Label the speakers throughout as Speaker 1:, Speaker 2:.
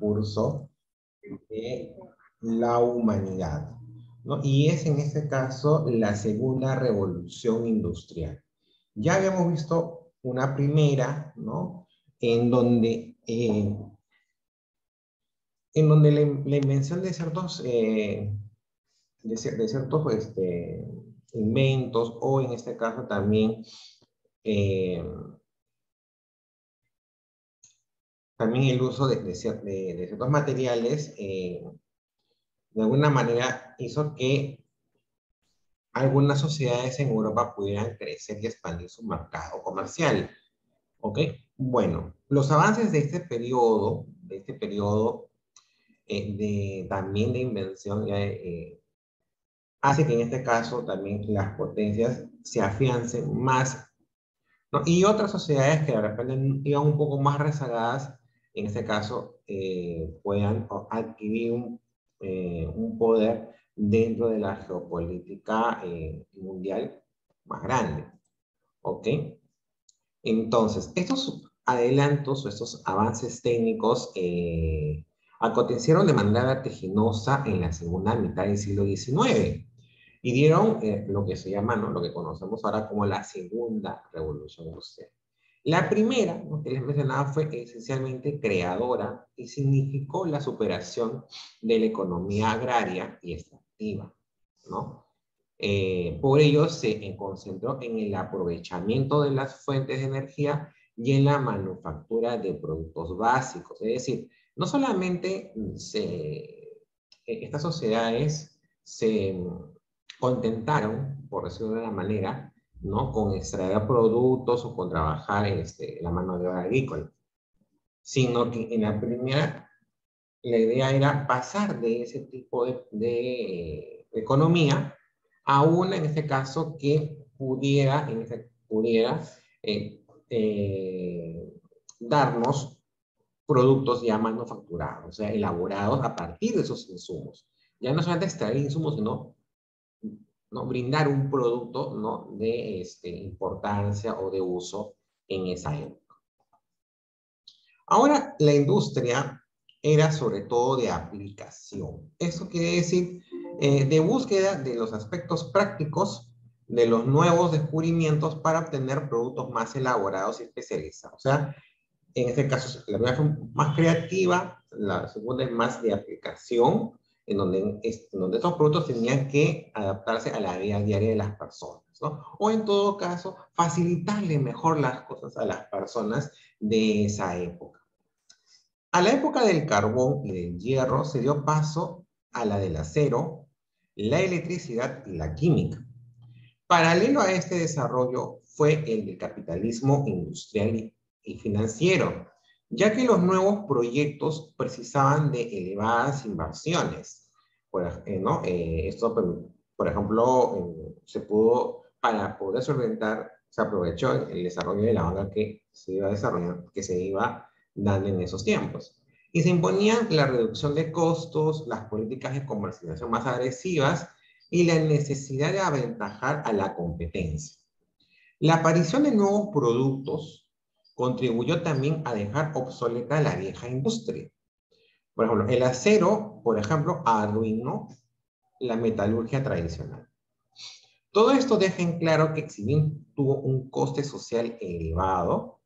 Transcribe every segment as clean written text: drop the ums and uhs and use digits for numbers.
Speaker 1: curso de la humanidad, ¿no? Y es en este caso la segunda revolución industrial. Ya habíamos visto una primera, ¿no? En donde, la invención de ciertos, de ciertos inventos, o en este caso también, eh, también el uso de ciertos materiales, de alguna manera hizo que algunas sociedades en Europa pudieran crecer y expandir su mercado comercial. ¿Ok? Bueno, los avances de este periodo también de invención, hace que en este caso también las potencias se afiancen más, ¿no? Y otras sociedades que de repente iban un poco más rezagadas, en este caso, puedan adquirir un poder dentro de la geopolítica mundial más grande. ¿Ok? Entonces, estos adelantos o estos avances técnicos acontecieron de manera vertiginosa en la segunda mitad del siglo XIX y dieron lo que se llama, ¿no? Lo que conocemos ahora como la segunda revolución industrial. La primera, ¿no?, que les mencionaba, fue esencialmente creadora y significó la superación de la economía agraria y extractiva, ¿no? Por ello se concentró en el aprovechamiento de las fuentes de energía y en la manufactura de productos básicos. Es decir, no solamente estas sociedades se contentaron, por decirlo de una manera, ¿no?, con extraer productos o con trabajar en la mano de obra agrícola, sino que en la primera, la idea era pasar de ese tipo de economía a una, en este caso, que pudiera darnos productos ya manufacturados, o sea, elaborados a partir de esos insumos. Ya no solamente extraer insumos, sino, ¿no?, brindar un producto, ¿no?, de importancia o de uso en esa época. Ahora, la industria era sobre todo de aplicación. Eso quiere decir de búsqueda de los aspectos prácticos de los nuevos descubrimientos para obtener productos más elaborados y especializados. O sea, en este caso, la primera fue más creativa, la segunda es más de aplicación, en donde estos productos tenían que adaptarse a la vida diaria de las personas, ¿no? O en todo caso, facilitarle mejor las cosas a las personas de esa época. A la época del carbón y del hierro se dio paso a la del acero, la electricidad y la química. Paralelo a este desarrollo fue el del capitalismo industrial y financiero, ya que los nuevos proyectos precisaban de elevadas inversiones. ¿No? Esto, por ejemplo, para poder solventar, se aprovechó el desarrollo de la banca que se iba desarrollando, que se iba dando en esos tiempos. Y se imponían la reducción de costos, las políticas de comercialización más agresivas y la necesidad de aventajar a la competencia. La aparición de nuevos productos contribuyó también a dejar obsoleta la vieja industria. Por ejemplo, el acero, por ejemplo, arruinó la metalurgia tradicional. Todo esto deja en claro que, si bien tuvo un coste social elevado,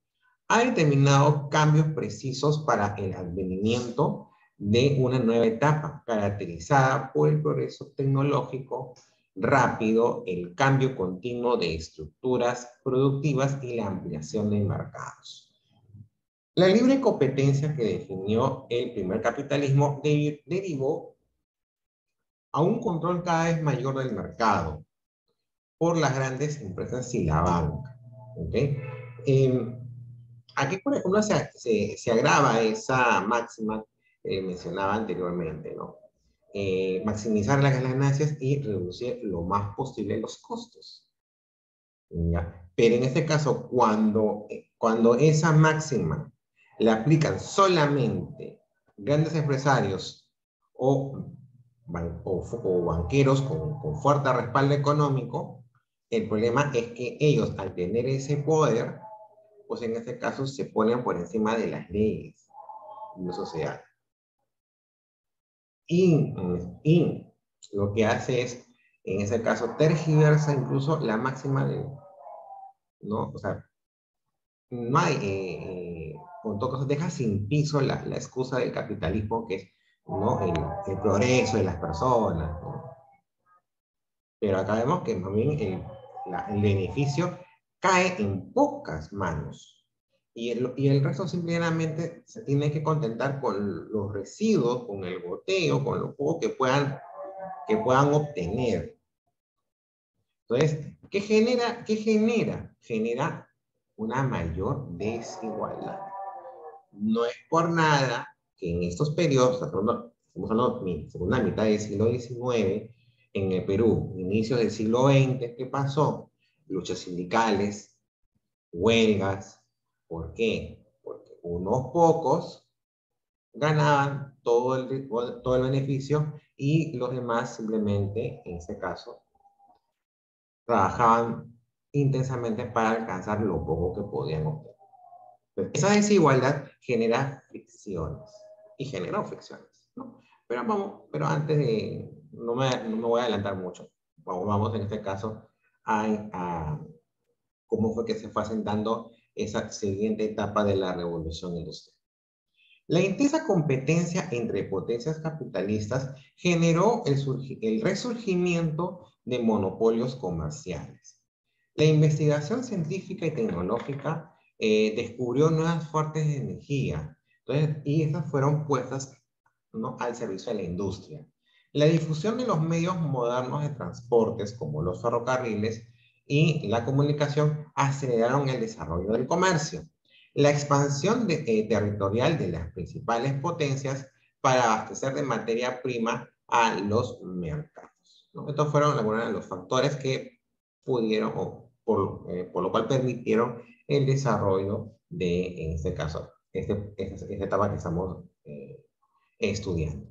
Speaker 1: ha determinado cambios precisos para el advenimiento de una nueva etapa caracterizada por el progreso tecnológico rápido, el cambio continuo de estructuras productivas y la ampliación de mercados. La libre competencia que definió el primer capitalismo derivó a un control cada vez mayor del mercado por las grandes empresas y la banca. ¿Okay? Aquí, por ejemplo, se agrava esa máxima que mencionaba anteriormente, ¿no? Maximizar las ganancias y reducir lo más posible los costos. ¿Ya? Pero en este caso, cuando esa máxima la aplican solamente grandes empresarios o banqueros con fuerte respaldo económico, el problema es que ellos, al tener ese poder, pues en este caso se ponen por encima de las leyes de la sociedad. y lo que hace es, en ese caso, tergiversa incluso la máxima de, ¿no? O sea, no hay, con todo caso, deja sin piso la excusa del capitalismo, que es, ¿no? El progreso de las personas, ¿no? Pero acá vemos que más bien el beneficio cae en pocas manos. Y el resto simplemente se tiene que contentar con los residuos, con el goteo, con lo poco que puedan obtener. Entonces, ¿qué genera? ¿Qué genera? Genera una mayor desigualdad. No es por nada que en estos periodos, estamos hablando de segunda mitad del siglo XIX, en el Perú, inicios del siglo XX, ¿qué pasó? Luchas sindicales, huelgas. ¿Por qué? Porque unos pocos ganaban todo el beneficio y los demás simplemente, en este caso, trabajaban intensamente para alcanzar lo poco que podían obtener. Esa desigualdad genera fricciones y generó fricciones, ¿no? Pero antes de, no me voy a adelantar mucho. Vamos en este caso a cómo fue que se fue asentando esa siguiente etapa de la revolución industrial. La intensa competencia entre potencias capitalistas generó el resurgimiento de monopolios comerciales. La investigación científica y tecnológica descubrió nuevas fuentes de energía, entonces, y esas fueron puestas, ¿no?, al servicio de la industria. La difusión de los medios modernos de transportes, como los ferrocarriles y la comunicación, aceleraron el desarrollo del comercio. La expansión territorial de las principales potencias para abastecer de materia prima a los mercados, ¿no? Estos fueron algunos de los factores que pudieron, o por lo cual permitieron el desarrollo de, en este caso, esta etapa que estamos estudiando.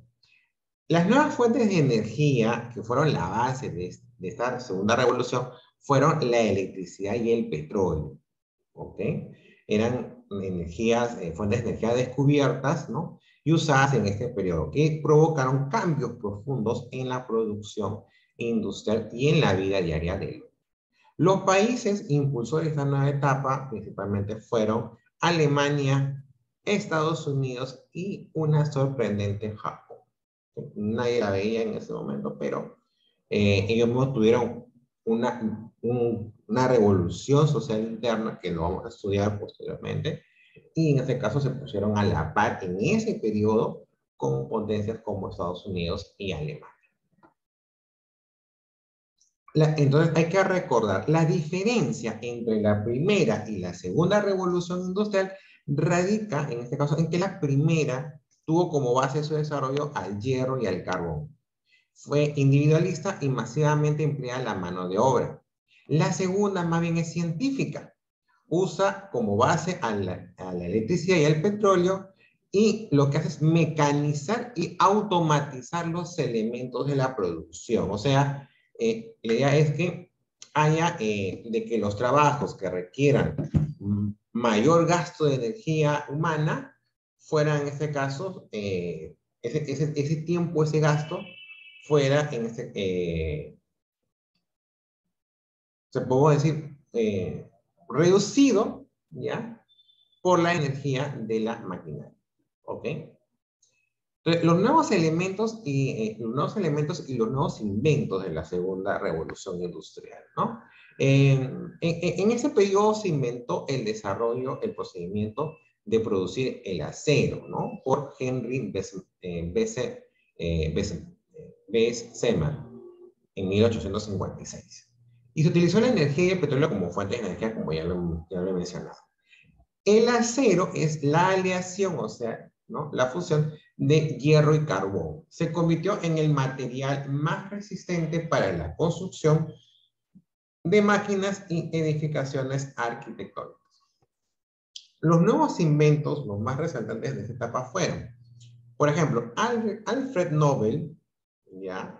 Speaker 1: Las nuevas fuentes de energía que fueron la base de esta segunda revolución fueron la electricidad y el petróleo, ¿ok? Eran fuentes de energía descubiertas, ¿no?, y usadas en este periodo, que provocaron cambios profundos en la producción industrial y en la vida diaria del hombre. Los países impulsores de esta nueva etapa principalmente fueron Alemania, Estados Unidos y una sorprendente Japón. Nadie la veía en ese momento, pero ellos mismos tuvieron una revolución social interna que lo vamos a estudiar posteriormente, y en este caso se pusieron a la par en ese periodo con potencias como Estados Unidos y Alemania. Entonces hay que recordar, la diferencia entre la primera y la segunda revolución industrial radica, en este caso, en que la primera tuvo como base su desarrollo al hierro y al carbón. Fue individualista y masivamente emplea la mano de obra. La segunda más bien es científica. Usa como base a la electricidad y al petróleo, y lo que hace es mecanizar y automatizar los elementos de la producción. O sea, la idea es que haya de que los trabajos que requieran mayor gasto de energía humana fueran, en este caso, ese tiempo, ese gasto, fuera en se puede decir, reducido, ¿ya?, por la energía de la maquinaria, ¿ok? Entonces, los nuevos elementos y los nuevos inventos de la segunda revolución industrial, ¿no? En ese periodo se inventó el desarrollo, el procedimiento de producir el acero, ¿no?, por Henry Bessemer en 1856. Y se utilizó la energía y el petróleo como fuentes de energía, como ya lo he mencionado. El acero es la aleación, o sea, ¿no?, la fusión de hierro y carbón. Se convirtió en el material más resistente para la construcción de máquinas y edificaciones arquitectónicas. Los nuevos inventos, los más resaltantes de esta etapa fueron, por ejemplo, Alfred Nobel, ¿ya?,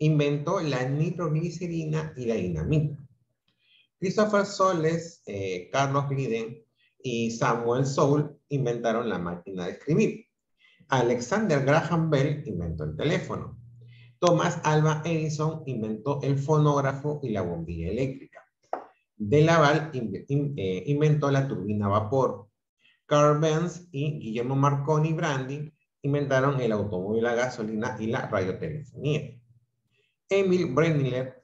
Speaker 1: inventó la nitroglicerina y la dinamita. Christopher Soles, Carlos Glieden y Samuel Soule inventaron la máquina de escribir. Alexander Graham Bell inventó el teléfono. Thomas Alva Edison inventó el fonógrafo y la bombilla eléctrica. De Laval inventó la turbina a vapor. Carl Benz y Guillermo Marconi Brandi inventaron el automóvil a gasolina y la radiotelefonía. Emil Bremner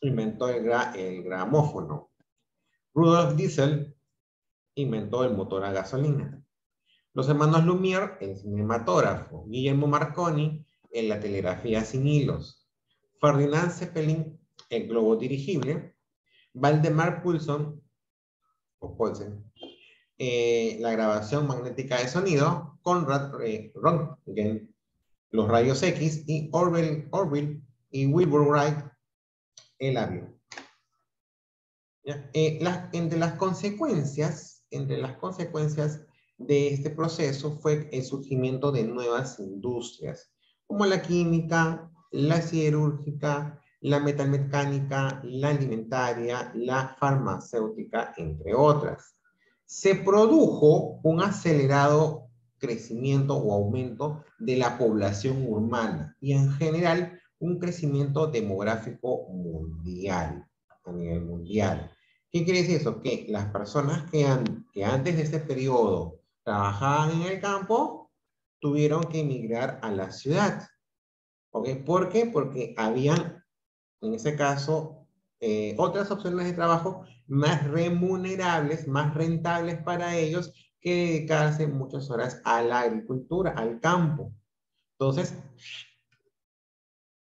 Speaker 1: inventó el gramófono. Rudolf Diesel inventó el motor a gasolina. Los hermanos Lumière, el cinematógrafo. Guillermo Marconi, en la telegrafía sin hilos. Ferdinand Zeppelin, el globo dirigible. Valdemar Poulsen, la grabación magnética de sonido. Conrad Röntgen, los rayos X. Y Orville y Wilbur Wright, el avión. Entre las consecuencias de este proceso fue el surgimiento de nuevas industrias, como la química, la siderúrgica, la metalmecánica, la alimentaria, la farmacéutica, entre otras. Se produjo un acelerado crecimiento o aumento de la población urbana y en general un crecimiento demográfico mundial, a nivel mundial. ¿Qué quiere decir eso? Que las personas que antes de este periodo trabajaban en el campo tuvieron que emigrar a la ciudad. ¿Ok? ¿Por qué? Porque habían, en ese caso, otras opciones de trabajo más remunerables, más rentables para ellos que dedicarse muchas horas a la agricultura, al campo. Entonces,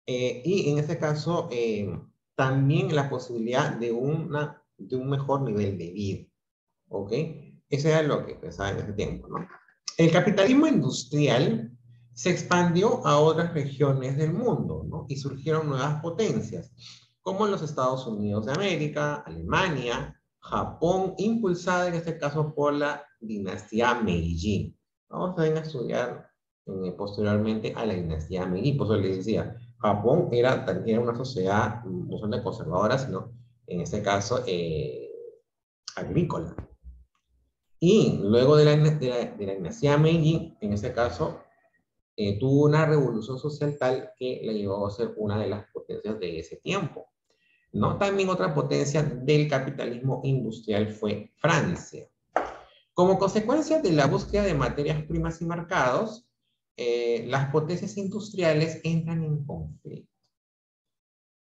Speaker 1: y en este caso, también la posibilidad de un mejor nivel de vida. ¿Ok? Eso era lo que pensaba en ese tiempo, ¿no? El capitalismo industrial se expandió a otras regiones del mundo, ¿no? Y surgieron nuevas potencias, como los Estados Unidos de América, Alemania, Japón, impulsada en este caso por la dinastía Meiji. Vamos a estudiar posteriormente a la dinastía Meiji, por eso les decía, Japón era una sociedad no solo conservadora, sino en este caso agrícola. Y luego de la dinastía Meiji, en este caso, tuvo una revolución social tal que la llevó a ser una de las potencias de ese tiempo, ¿no? También otra potencia del capitalismo industrial fue Francia. Como consecuencia de la búsqueda de materias primas y mercados, las potencias industriales entran en conflicto,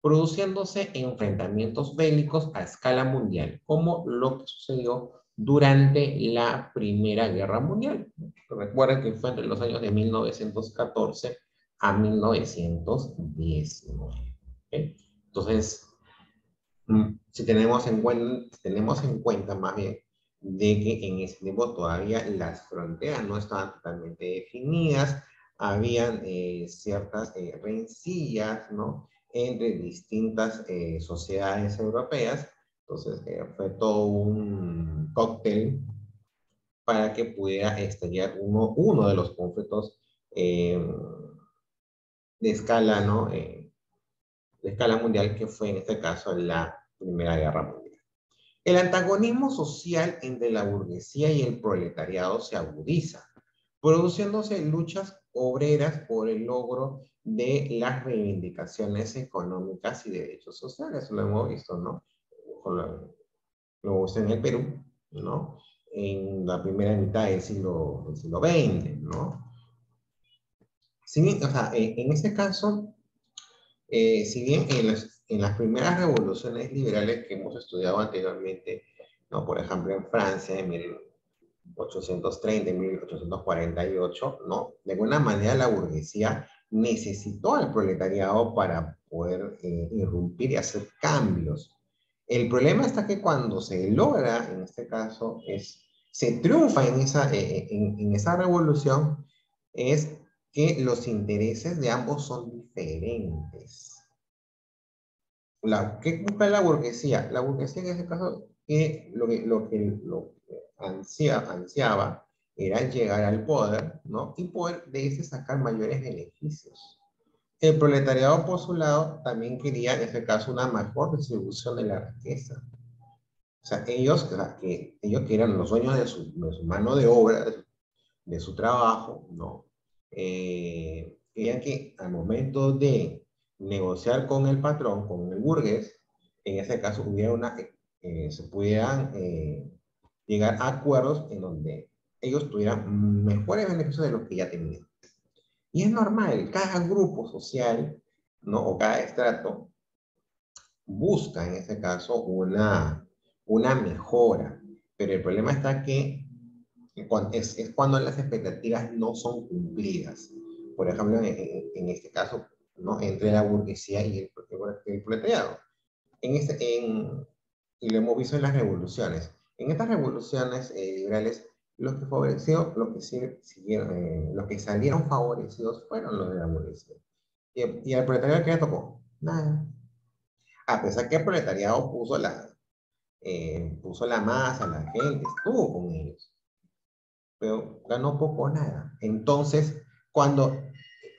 Speaker 1: produciéndose enfrentamientos bélicos a escala mundial, como lo que sucedió durante la Primera Guerra Mundial. Recuerden que fue entre los años de 1914 a 1919. ¿Okay? Entonces, si tenemos en cuenta más bien de que en ese tiempo todavía las fronteras no estaban totalmente definidas, habían ciertas rencillas, ¿no? Entre distintas sociedades europeas. Entonces, fue todo un cóctel para que pudiera estallar uno de los conflictos de escala, ¿no? De escala mundial, que fue en este caso la Primera Guerra Mundial. El antagonismo social entre la burguesía y el proletariado se agudiza, produciéndose luchas obreras por el logro de las reivindicaciones económicas y derechos sociales. Lo hemos visto, ¿no? Lo viste en el Perú, ¿no? En la primera mitad del siglo XX, ¿no? Si bien, o sea, en este caso, si bien en las primeras revoluciones liberales que hemos estudiado anteriormente, ¿no? Por ejemplo, en Francia, en 1830, en 1848, ¿no? De alguna manera la burguesía necesitó al proletariado para poder irrumpir y hacer cambios. El problema está que cuando se logra, en este caso, se triunfa en esa revolución, es que los intereses de ambos son diferentes. ¿Qué busca la burguesía? La burguesía en ese caso lo que ansiaba era llegar al poder, ¿no? Y poder de ese sacar mayores beneficios. El proletariado, por su lado, también quería, en este caso, una mejor distribución de la riqueza. O sea, ellos que eran los dueños de su mano de obra, de su trabajo, ¿no? querían que al momento de negociar con el patrón, con el burgués, en ese caso hubiera se pudieran llegar a acuerdos en donde ellos tuvieran mejores beneficios de los que ya tenían. Y es normal, cada grupo social, ¿no? O cada estrato busca en ese caso una mejora, pero el problema está que es cuando las expectativas no son cumplidas. Por ejemplo, en este caso, ¿no? Entre la burguesía y el proletariado. Y lo hemos visto en las revoluciones. En estas revoluciones liberales, los que favoreció, los que salieron favorecidos fueron los de la burguesía. Y al proletariado, ¿qué le tocó? Nada. A pesar que el proletariado puso la masa, la gente, estuvo con ellos, pero ganó poco o nada. Entonces, cuando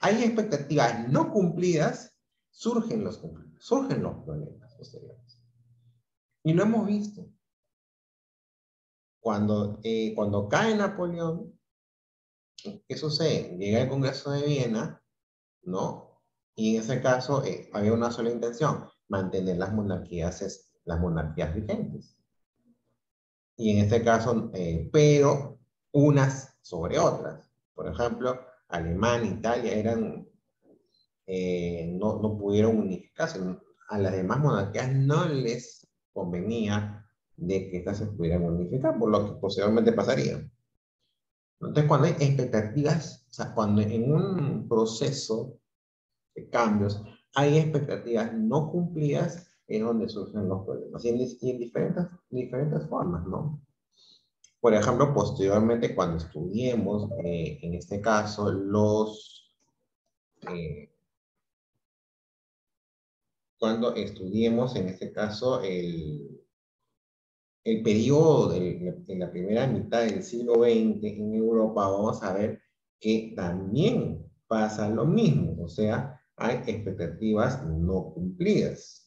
Speaker 1: hay expectativas no cumplidas, surgen los problemas posteriores. Y lo hemos visto. Cuando cae Napoleón, ¿qué sucede? Llega el Congreso de Viena, ¿no? Y en ese caso había una sola intención, mantener las monarquías vigentes. Y en este caso, pero unas sobre otras. Por ejemplo, Alemania, Italia no pudieron unificarse. A las demás monarquías no les convenía de que estas se pudieran unificar, por lo que posteriormente pasaría. Entonces, cuando hay expectativas, o sea, cuando en un proceso de cambios hay expectativas no cumplidas, es donde surgen los problemas. Y en diferentes formas, ¿no? Por ejemplo, posteriormente, cuando estudiemos, en este caso, eh, cuando estudiemos, en este caso, el periodo de la primera mitad del siglo XX en Europa, vamos a ver que también pasa lo mismo, o sea, hay expectativas no cumplidas.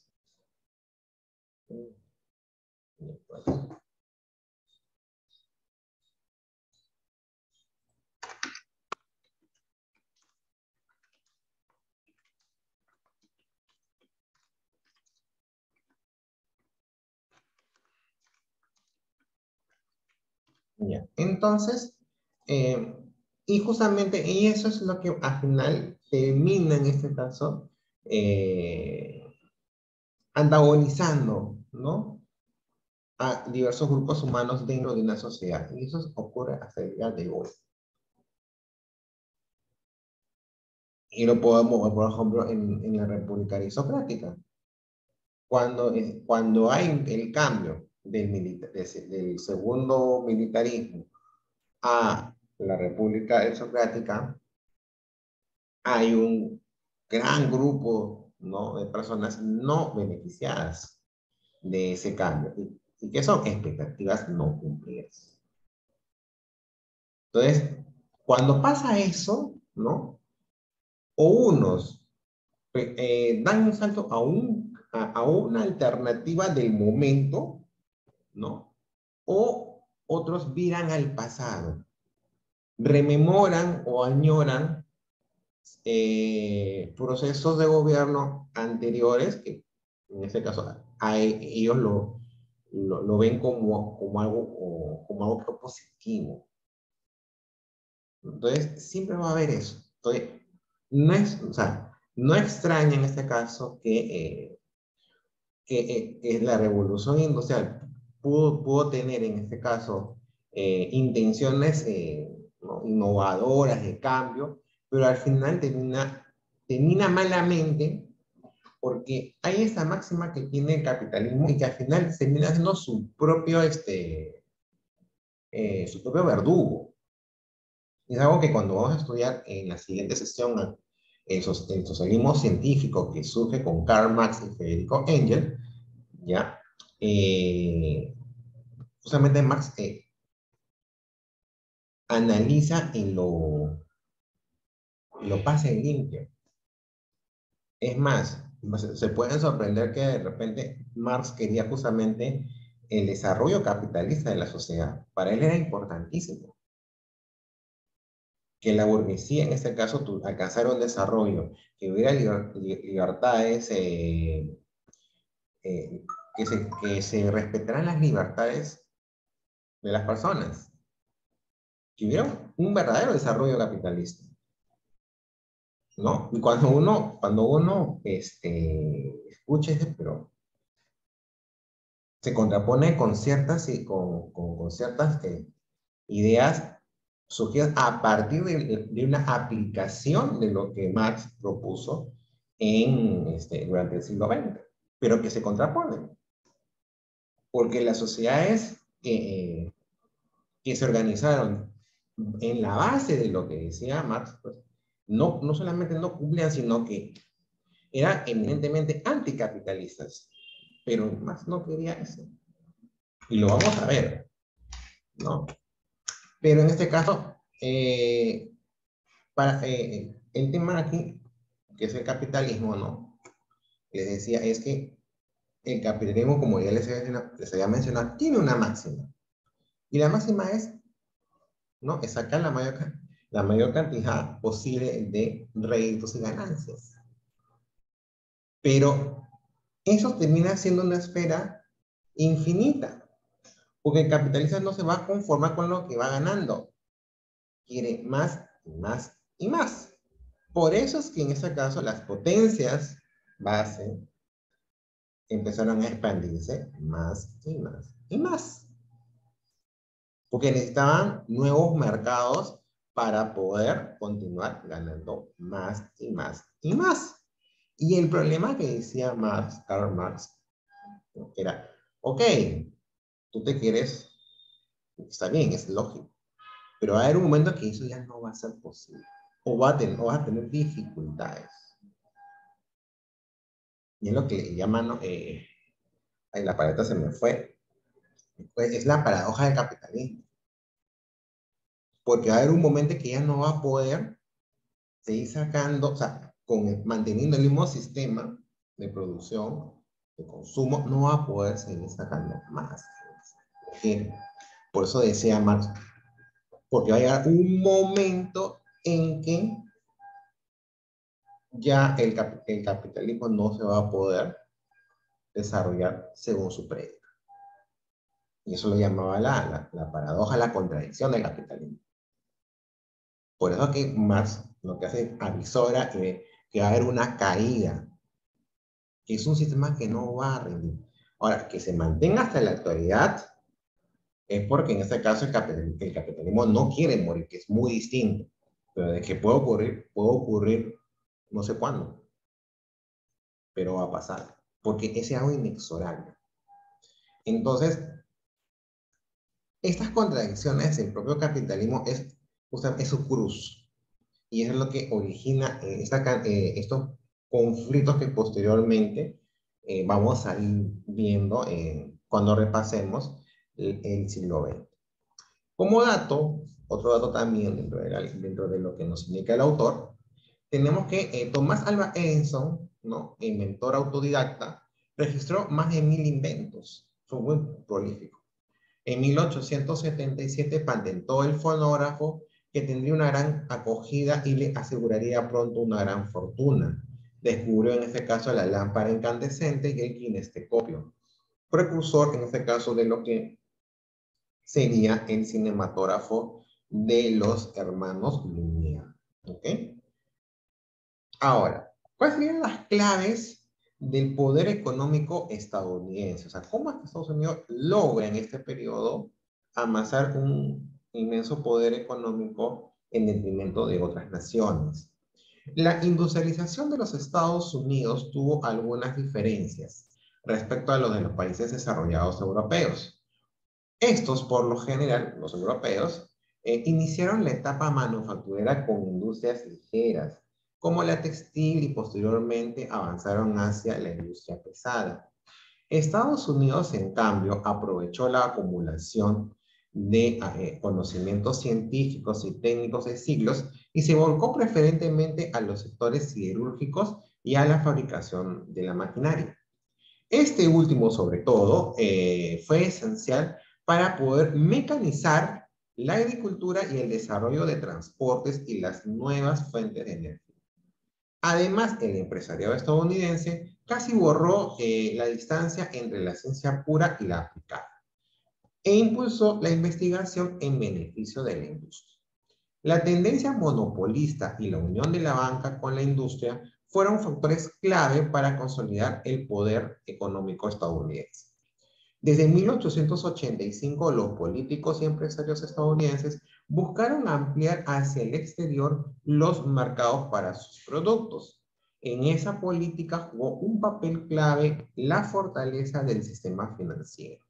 Speaker 1: Ya. Entonces, eh, y justamente, y eso es lo que al final termina en este caso antagonizando, ¿no? A diversos grupos humanos dentro de una sociedad. Y eso ocurre hasta el día de hoy. Y lo podemos ver, por ejemplo, en la República Aristocrática. Cuando hay el cambio del segundo militarismo a la República Aristocrática, hay un gran grupo, ¿no? De personas no beneficiadas de ese cambio. ¿Y qué son? Expectativas no cumplidas. Entonces, cuando pasa eso, ¿no? O unos dan un salto a una alternativa del momento, ¿no? O otros viran al pasado, rememoran o añoran procesos de gobierno anteriores, que en este caso ellos lo ven como algo positivo. Entonces, siempre va a haber eso. Entonces, o sea, no extraña en este caso que la revolución industrial pudo tener en este caso intenciones ¿no? innovadoras de cambio, pero al final termina malamente porque hay esta máxima que tiene el capitalismo y que al final termina siendo su propio verdugo. Es algo que cuando vamos a estudiar en la siguiente sesión el socialismo científico que surge con Karl Marx y Federico Engels, ¿ya? Justamente Marx analiza y lo pasa en limpio. Es más, se pueden sorprender que de repente Marx quería justamente el desarrollo capitalista de la sociedad. Para él era importantísimo. que la burguesía, en este caso, alcanzara un desarrollo, que hubiera libertades, que se respetaran las libertades de las personas, que hubiera un verdadero desarrollo capitalista, ¿no? Y cuando uno escucha eso, pero se contrapone con ciertas, con ciertas ideas surgidas a partir de una aplicación de lo que Marx propuso durante el siglo XX, pero que se contraponen, porque las sociedades que se organizaron en la base de lo que decía Marx, pues, no solamente no cumplían, sino que eran eminentemente anticapitalistas, pero Marx no quería eso. Y lo vamos a ver, ¿no? Pero en este caso, el tema aquí, que es el capitalismo, ¿no? Les decía, es que el capitalismo, como ya les había mencionado, tiene una máxima. Y la máxima es, ¿no? Es sacar la mayor cantidad posible de réditos y ganancias. Pero eso termina siendo una esfera infinita, porque el capitalista no se va a conformar con lo que va ganando. Quiere más y más y más. Por eso es que en este caso las potencias base empezaron a expandirse más y más y más. Porque necesitaban nuevos mercados para poder continuar ganando más y más y más. Y el problema que decía Karl Marx, era, ok, tú te quieres, está bien, es lógico, pero va a haber un momento que eso ya no va a ser posible. O vas a tener dificultades. Y es lo que le llaman, ¿no? Ay, la paleta se me fue. Pues es la paradoja del capitalismo. Porque va a haber un momento que ya no va a poder seguir sacando, o sea, manteniendo el mismo sistema de producción, de consumo, no va a poder seguir sacando más. Por eso decía Marx, porque va a llegar un momento en que ya el capitalismo no se va a poder desarrollar según su prédica. Y eso lo llamaba la paradoja, la contradicción del capitalismo. Por eso que Marx lo que hace avisora que va a haber una caída, que es un sistema que no va a rendir. Ahora, que se mantenga hasta la actualidad es porque en este caso el capitalismo no quiere morir, que es muy distinto. Pero de que puede ocurrir no sé cuándo, pero va a pasar, porque ese es algo inexorable. Entonces, estas contradicciones del propio capitalismo es su cruz. Y eso es lo que origina estos conflictos que posteriormente vamos a ir viendo cuando repasemos el siglo XX. Como dato, otro dato también dentro de lo que nos indica el autor, tenemos que Thomas Alva Edison, ¿no? Inventor autodidacta, registró más de 1000 inventos. Fue muy prolífico. En 1877 patentó el fonógrafo, que tendría una gran acogida y le aseguraría pronto una gran fortuna. Descubrió en este caso la lámpara incandescente y el kinestescopio, precursor en este caso de lo que sería el cinematógrafo de los hermanos Lumière. ¿Ok? Ahora, ¿cuáles serían las claves del poder económico estadounidense? O sea, ¿cómo es que Estados Unidos logra en este periodo amasar un inmenso poder económico en detrimento de otras naciones? La industrialización de los Estados Unidos tuvo algunas diferencias respecto a los de los países desarrollados europeos. Estos, por lo general, los europeos, iniciaron la etapa manufacturera con industrias ligeras, como la textil, y posteriormente avanzaron hacia la industria pesada. Estados Unidos, en cambio, aprovechó la acumulación de conocimientos científicos y técnicos de siglos y se volcó preferentemente a los sectores siderúrgicos y a la fabricación de la maquinaria. Este último, sobre todo, fue esencial para poder mecanizar la agricultura y el desarrollo de transportes y las nuevas fuentes de energía. Además, el empresariado estadounidense casi borró la distancia entre la ciencia pura y la aplicada e impulsó la investigación en beneficio de la industria. La tendencia monopolista y la unión de la banca con la industria fueron factores clave para consolidar el poder económico estadounidense. Desde 1885, los políticos y empresarios estadounidenses buscaron ampliar hacia el exterior los mercados para sus productos. En esa política jugó un papel clave la fortaleza del sistema financiero,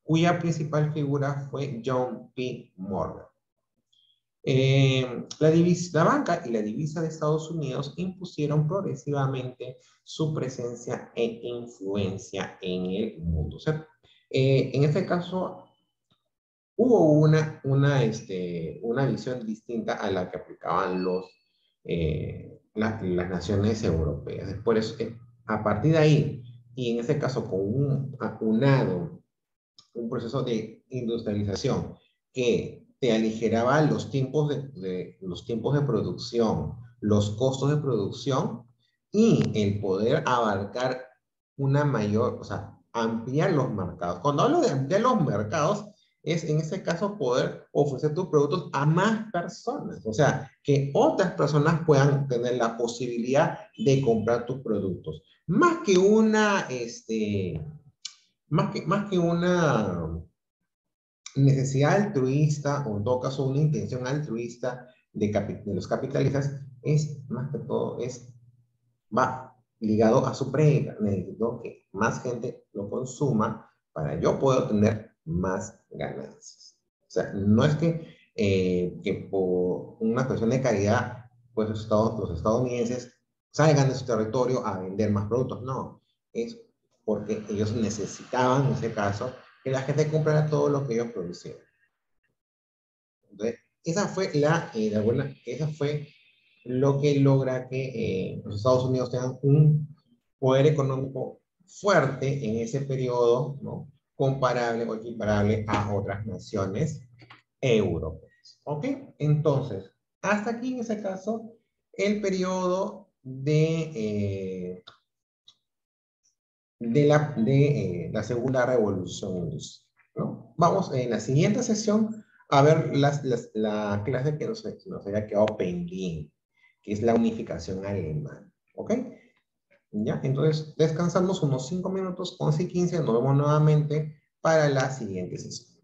Speaker 1: cuya principal figura fue John P. Morgan. La banca y la divisa de Estados Unidos impusieron progresivamente su presencia e influencia en el mundo. O sea, en este caso, hubo una visión distinta a la que aplicaban las naciones europeas. Por eso, a partir de ahí, y en este caso con un proceso de industrialización que te aligeraba los tiempos de producción, los costos de producción y el poder abarcar una mayor, o sea, ampliar los mercados. Cuando hablo de ampliar los mercados, es en este caso poder ofrecer tus productos a más personas, o sea, que otras personas puedan tener la posibilidad de comprar tus productos. Más que una necesidad altruista, o en todo caso una intención altruista de los capitalistas, es más que todo, va ligado a su prega. Necesito que más gente lo consuma para yo poder tener más ganancias. O sea, no es que por una cuestión de caridad, pues los estadounidenses salgan de su territorio a vender más productos. No, es porque ellos necesitaban, en ese caso, que la gente comprara todo lo que ellos producían. Entonces, esa fue lo que logra que los Estados Unidos tengan un poder económico fuerte en ese periodo, ¿no? Comparable o equiparable a otras naciones europeas. ¿Ok? Entonces, hasta aquí en ese caso, el periodo de la segunda revolución industrial, ¿no? Vamos en la siguiente sesión a ver la clase que nos haya quedado pendiente, que es la unificación alemana. ¿Ok? ¿Ya? Entonces, descansamos unos 5 minutos, 11 y 15, nos vemos nuevamente para la siguiente sesión.